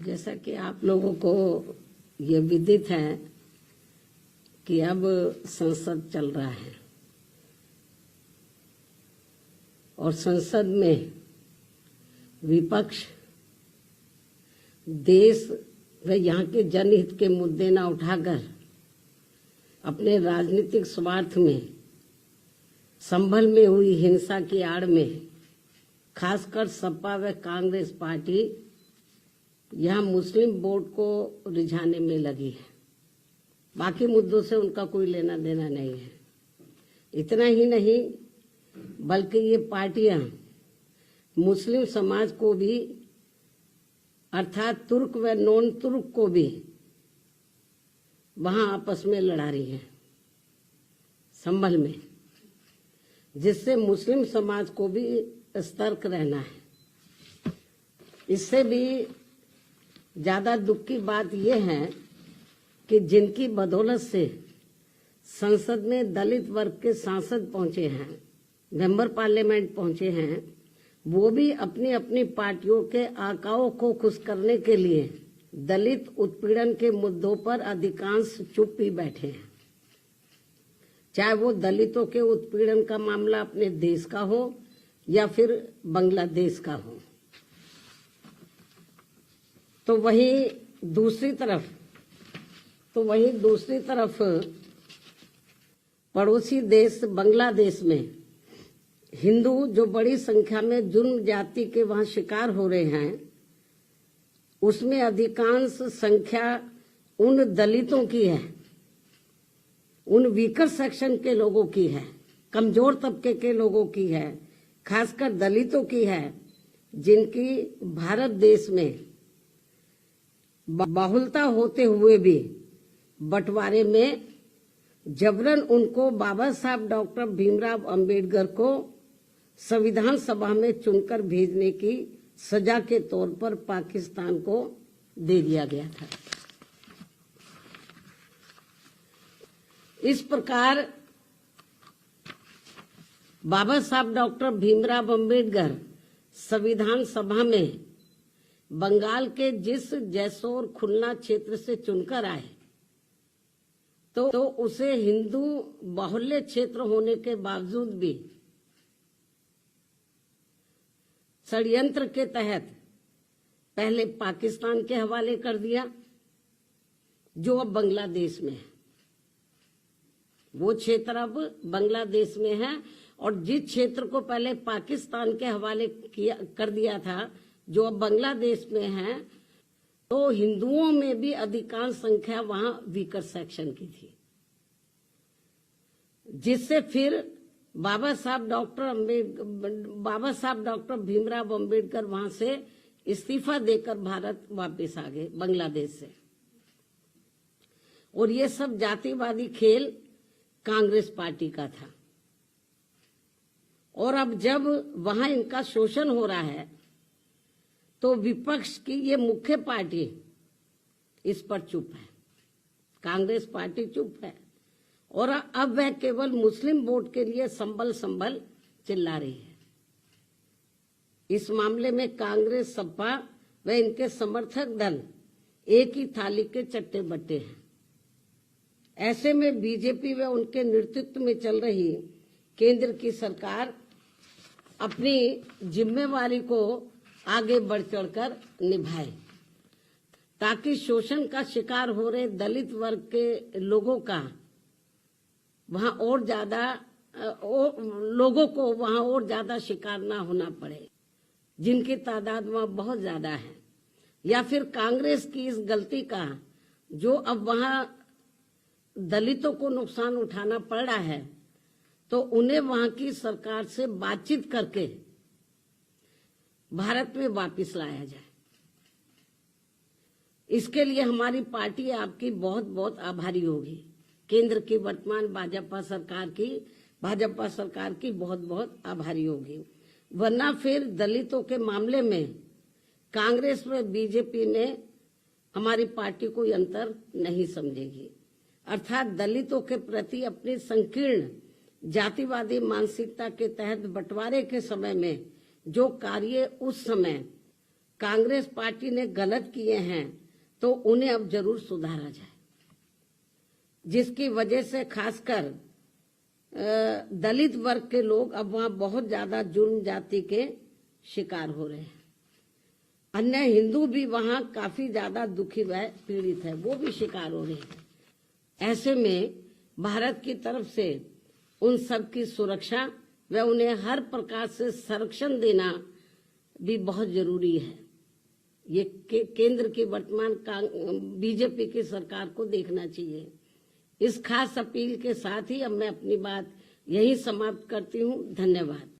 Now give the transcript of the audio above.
जैसा कि आप लोगों को ये विदित है कि अब संसद चल रहा है और संसद में विपक्ष देश व यहाँ के जनहित के मुद्दे न उठाकर अपने राजनीतिक स्वार्थ में संभल में हुई हिंसा की आड़ में खासकर सपा व कांग्रेस पार्टी यहाँ मुस्लिम वोट को रिझाने में लगी है। बाकी मुद्दों से उनका कोई लेना देना नहीं है। इतना ही नहीं बल्कि ये पार्टियां मुस्लिम समाज को भी अर्थात तुर्क व नॉन तुर्क को भी वहां आपस में लड़ा रही हैं संभल में, जिससे मुस्लिम समाज को भी सतर्क रहना है। इससे भी ज्यादा दुख की बात यह है कि जिनकी बदौलत से संसद में दलित वर्ग के सांसद पहुंचे हैं, मेंबर पार्लियामेंट पहुंचे हैं, वो भी अपनी अपनी पार्टियों के आकाओं को खुश करने के लिए दलित उत्पीड़न के मुद्दों पर अधिकांश चुप ही बैठे हैं। चाहे वो दलितों के उत्पीड़न का मामला अपने देश का हो या फिर बांग्लादेश का हो। तो वहीं दूसरी तरफ पड़ोसी देश बांग्लादेश में हिंदू जो बड़ी संख्या में जुर्म जाति के वहां शिकार हो रहे हैं, उसमें अधिकांश संख्या उन दलितों की है, उन वीकर सेक्शन के लोगों की है, कमजोर तबके के लोगों की है, खासकर दलितों की है, जिनकी भारत देश में बहुलता होते हुए भी बंटवारे में जबरन उनको बाबा साहब डॉक्टर भीमराव अंबेडकर को संविधान सभा में चुनकर भेजने की सजा के तौर पर पाकिस्तान को दे दिया गया था। इस प्रकार बाबा साहब डॉक्टर भीमराव अंबेडकर संविधान सभा में बंगाल के जिस जैसोर खुलना क्षेत्र से चुनकर आए, तो उसे हिंदू बाहुल्य क्षेत्र होने के बावजूद भी षड्यंत्र के तहत पहले पाकिस्तान के हवाले कर दिया, जो अब बांग्लादेश में है। वो क्षेत्र अब बांग्लादेश में है और जिस क्षेत्र को पहले पाकिस्तान के हवाले कर दिया था, जो अब बांग्लादेश में है, तो हिंदुओं में भी अधिकांश संख्या वहां वीकर सेक्शन की थी, जिससे फिर बाबा साहब डॉक्टर भीमराव अंबेडकर वहां से इस्तीफा देकर भारत वापस आ गए बांग्लादेश से। और ये सब जातिवादी खेल कांग्रेस पार्टी का था। और अब जब वहां इनका शोषण हो रहा है, तो विपक्ष की ये मुख्य पार्टी इस पर चुप है, कांग्रेस पार्टी चुप है। और अब वह केवल मुस्लिम वोट के लिए संभल चिल्ला रही है। इस मामले में कांग्रेस, सपा व इनके समर्थक दल एक ही थाली के चट्टे बट्टे हैं। ऐसे में बीजेपी व उनके नेतृत्व में चल रही केंद्र की सरकार अपनी जिम्मेवारी को आगे बढ़ चढ़कर निभाए, ताकि शोषण का शिकार हो रहे दलित वर्ग के लोगों का वहां और ज्यादा लोगों को वहां और ज्यादा शिकार ना होना पड़े, जिनकी तादाद वहां बहुत ज्यादा है। या फिर कांग्रेस की इस गलती का जो अब वहां दलितों को नुकसान उठाना पड़ रहा है, तो उन्हें वहां की सरकार से बातचीत करके भारत में वापस लाया जाए। इसके लिए हमारी पार्टी आपकी बहुत बहुत आभारी होगी। केंद्र की वर्तमान भाजपा सरकार की बहुत बहुत आभारी होगी। वरना फिर दलितों के मामले में कांग्रेस व बीजेपी में हमारी पार्टी कोई अंतर नहीं समझेगी। अर्थात दलितों के प्रति अपनी संकीर्ण जातिवादी मानसिकता के तहत बंटवारे के समय में जो कार्य उस समय कांग्रेस पार्टी ने गलत किए हैं तो उन्हें अब जरूर सुधारा जाए, जिसकी वजह से खासकर दलित वर्ग के लोग अब वहां बहुत ज्यादा जुर्म जाति के शिकार हो रहे हैं। अन्य हिंदू भी वहां काफी ज्यादा दुखी व पीड़ित है, वो भी शिकार हो रहे हैं। ऐसे में भारत की तरफ से उन सब की सुरक्षा व उन्हें हर प्रकार से संरक्षण देना भी बहुत जरूरी है। ये केंद्र की वर्तमान बीजेपी की सरकार को देखना चाहिए। इस खास अपील के साथ ही अब मैं अपनी बात यही समाप्त करती हूँ। धन्यवाद।